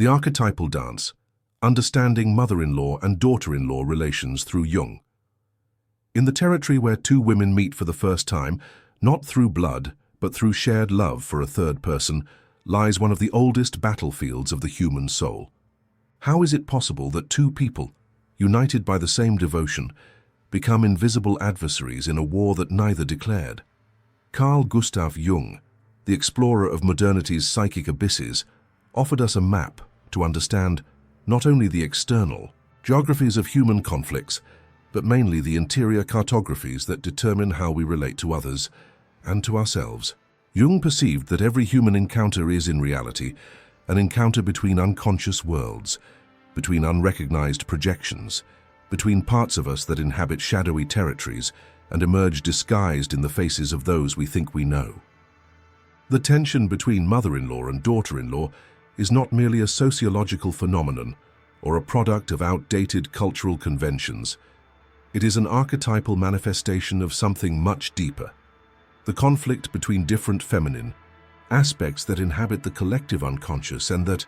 The archetypal dance, understanding mother-in-law and daughter-in-law relations through Jung. In the territory where two women meet for the first time, not through blood, but through shared love for a third person, lies one of the oldest battlefields of the human soul. How is it possible that two people, united by the same devotion, become invisible adversaries in a war that neither declared? Carl Jung, the explorer of modernity's psychic abysses, offered us a map to understand not only the external geographies of human conflicts, but mainly the interior cartographies that determine how we relate to others and to ourselves. Jung perceived that every human encounter is, in reality, an encounter between unconscious worlds, between unrecognized projections, between parts of us that inhabit shadowy territories and emerge disguised in the faces of those we think we know. The tension between mother-in-law and daughter-in-law is not merely a sociological phenomenon or a product of outdated cultural conventions. It is an archetypal manifestation of something much deeper. The conflict between different feminine aspects that inhabit the collective unconscious and that,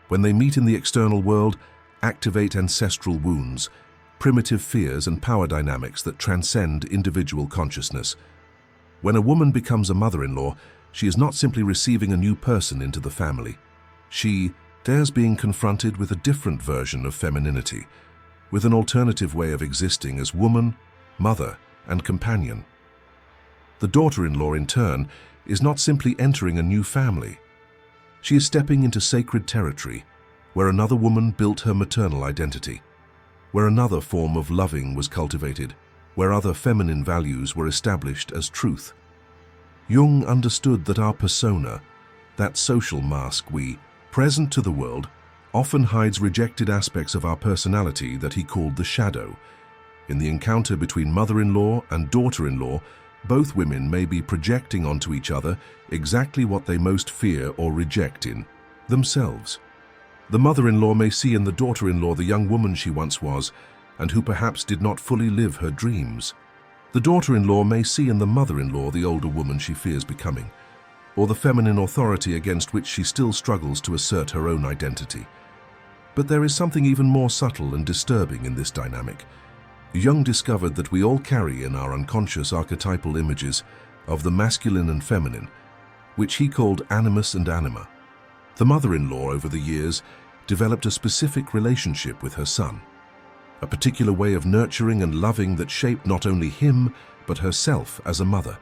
when they meet in the external world, activate ancestral wounds, primitive fears and power dynamics that transcend individual consciousness. When a woman becomes a mother-in-law, she is not simply receiving a new person into the family. She dares being confronted with a different version of femininity, with an alternative way of existing as woman, mother, and companion. The daughter-in-law, in turn, is not simply entering a new family. She is stepping into sacred territory, where another woman built her maternal identity, where another form of loving was cultivated, where other feminine values were established as truth. Jung understood that our persona, that social mask we present to the world, often hides rejected aspects of our personality that he called the shadow. In the encounter between mother-in-law and daughter-in-law, both women may be projecting onto each other exactly what they most fear or reject in themselves. The mother-in-law may see in the daughter-in-law the young woman she once was, and who perhaps did not fully live her dreams. The daughter-in-law may see in the mother-in-law the older woman she fears becoming, or the feminine authority against which she still struggles to assert her own identity. But there is something even more subtle and disturbing in this dynamic. Jung discovered that we all carry in our unconscious archetypal images of the masculine and feminine, which he called animus and anima. The mother-in-law, over the years, developed a specific relationship with her son, a particular way of nurturing and loving that shaped not only him, but herself as a mother.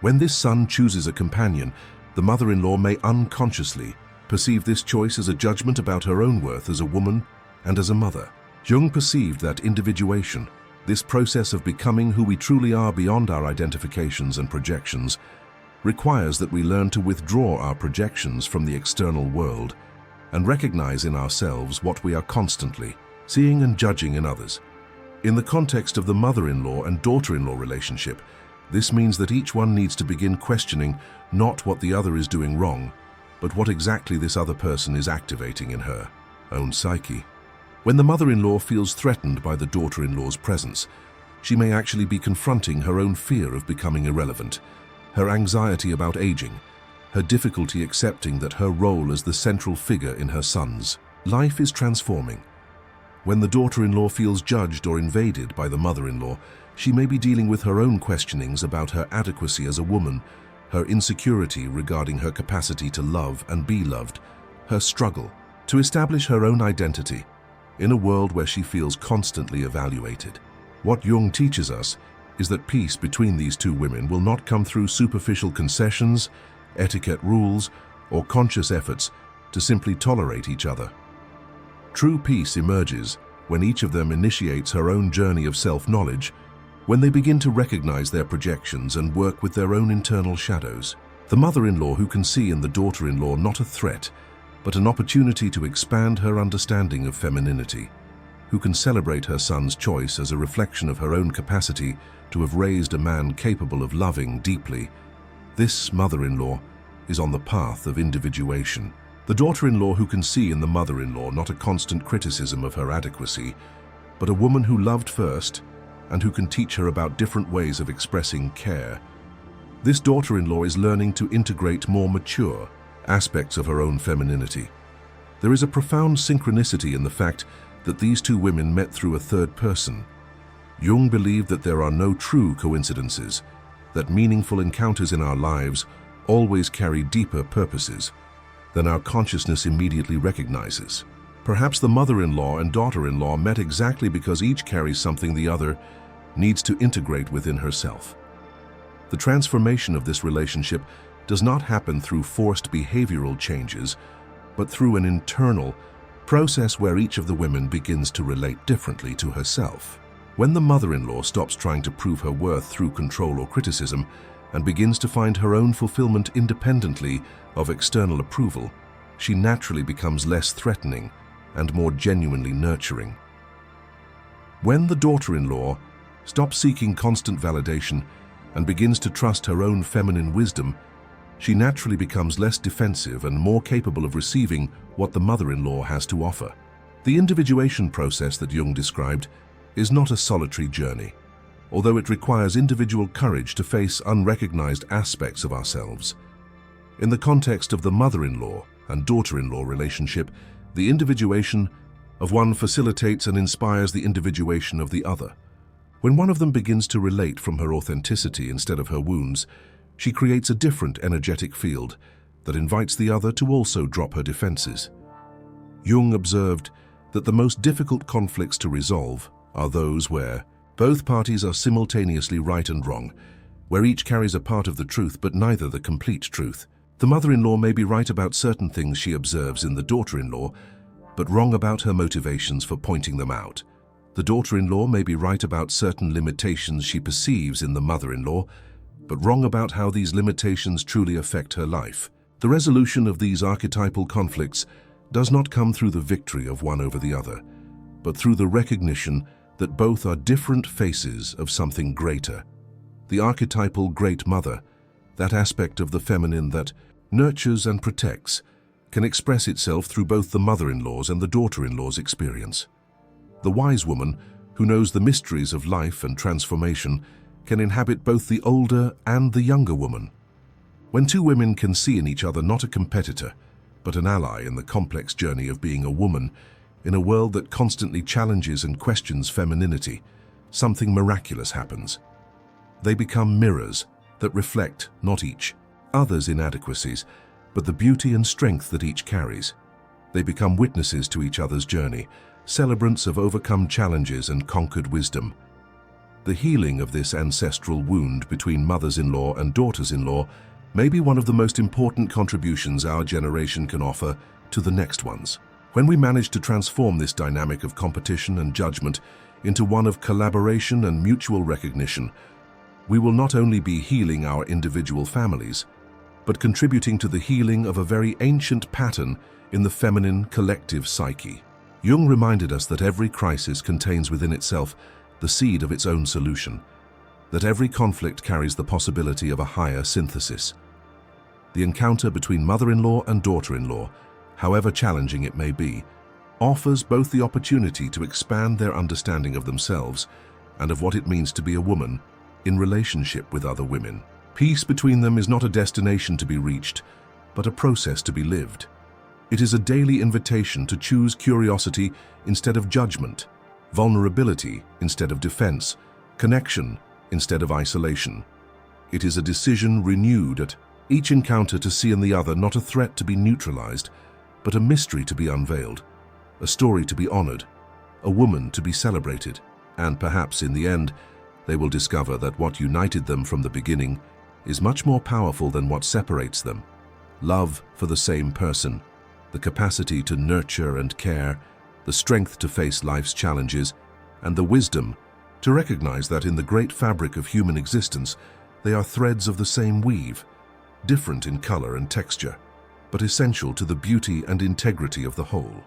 When this son chooses a companion, the mother-in-law may unconsciously perceive this choice as a judgment about her own worth as a woman and as a mother. Jung perceived that individuation, this process of becoming who we truly are beyond our identifications and projections, requires that we learn to withdraw our projections from the external world and recognize in ourselves what we are constantly seeing and judging in others. In the context of the mother-in-law and daughter-in-law relationship, this means that each one needs to begin questioning not what the other is doing wrong, but what exactly this other person is activating in her own psyche. When the mother-in-law feels threatened by the daughter-in-law's presence, she may actually be confronting her own fear of becoming irrelevant, her anxiety about aging, her difficulty accepting that her role as the central figure in her son's life is transforming. When the daughter-in-law feels judged or invaded by the mother-in-law, she may be dealing with her own questionings about her adequacy as a woman, her insecurity regarding her capacity to love and be loved, her struggle to establish her own identity in a world where she feels constantly evaluated. What Jung teaches us is that peace between these two women will not come through superficial concessions, etiquette rules, or conscious efforts to simply tolerate each other. True peace emerges when each of them initiates her own journey of self-knowledge, when they begin to recognize their projections and work with their own internal shadows. The mother-in-law who can see in the daughter-in-law not a threat, but an opportunity to expand her understanding of femininity, who can celebrate her son's choice as a reflection of her own capacity to have raised a man capable of loving deeply. This mother-in-law is on the path of individuation. The daughter-in-law who can see in the mother-in-law not a constant criticism of her adequacy, but a woman who loved first and who can teach her about different ways of expressing care. This daughter-in-law is learning to integrate more mature aspects of her own femininity. There is a profound synchronicity in the fact that these two women met through a third person. Jung believed that there are no true coincidences, that meaningful encounters in our lives always carry deeper purposes than our consciousness immediately recognizes. Perhaps the mother-in-law and daughter-in-law met exactly because each carries something the other needs to integrate within herself. The transformation of this relationship does not happen through forced behavioral changes, but through an internal process where each of the women begins to relate differently to herself. When the mother-in-law stops trying to prove her worth through control or criticism and begins to find her own fulfillment independently of external approval, she naturally becomes less threatening and more genuinely nurturing. When the daughter-in-law stops seeking constant validation and begins to trust her own feminine wisdom, she naturally becomes less defensive and more capable of receiving what the mother-in-law has to offer. The individuation process that Jung described is not a solitary journey, although it requires individual courage to face unrecognized aspects of ourselves. In the context of the mother-in-law and daughter-in-law relationship, the individuation of one facilitates and inspires the individuation of the other. When one of them begins to relate from her authenticity instead of her wounds, she creates a different energetic field that invites the other to also drop her defenses. Jung observed that the most difficult conflicts to resolve are those where both parties are simultaneously right and wrong, where each carries a part of the truth but neither the complete truth. The mother-in-law may be right about certain things she observes in the daughter-in-law, but wrong about her motivations for pointing them out. The daughter-in-law may be right about certain limitations she perceives in the mother-in-law, but wrong about how these limitations truly affect her life. The resolution of these archetypal conflicts does not come through the victory of one over the other, but through the recognition that both are different faces of something greater. The archetypal Great Mother, that aspect of the feminine that nurtures and protects, can express itself through both the mother-in-law's and the daughter-in-law's experience. The wise woman, who knows the mysteries of life and transformation, can inhabit both the older and the younger woman. When two women can see in each other not a competitor, but an ally in the complex journey of being a woman, in a world that constantly challenges and questions femininity, something miraculous happens. They become mirrors that reflect not each other's inadequacies, but the beauty and strength that each carries. They become witnesses to each other's journey, celebrants of overcome challenges and conquered wisdom. The healing of this ancestral wound between mothers-in-law and daughters-in-law may be one of the most important contributions our generation can offer to the next ones. When we manage to transform this dynamic of competition and judgment into one of collaboration and mutual recognition, we will not only be healing our individual families, but contributing to the healing of a very ancient pattern in the feminine collective psyche. Jung reminded us that every crisis contains within itself the seed of its own solution, that every conflict carries the possibility of a higher synthesis. The encounter between mother-in-law and daughter-in-law, however challenging it may be, offers both the opportunity to expand their understanding of themselves and of what it means to be a woman in relationship with other women. Peace between them is not a destination to be reached, but a process to be lived. It is a daily invitation to choose curiosity instead of judgment, vulnerability instead of defense, connection instead of isolation. It is a decision renewed at each encounter to see in the other not a threat to be neutralized, but a mystery to be unveiled, a story to be honored, a woman to be celebrated, and perhaps in the end, they will discover that what united them from the beginning is much more powerful than what separates them. Love for the same person, the capacity to nurture and care, the strength to face life's challenges, and the wisdom to recognize that in the great fabric of human existence, they are threads of the same weave, different in color and texture, but essential to the beauty and integrity of the whole.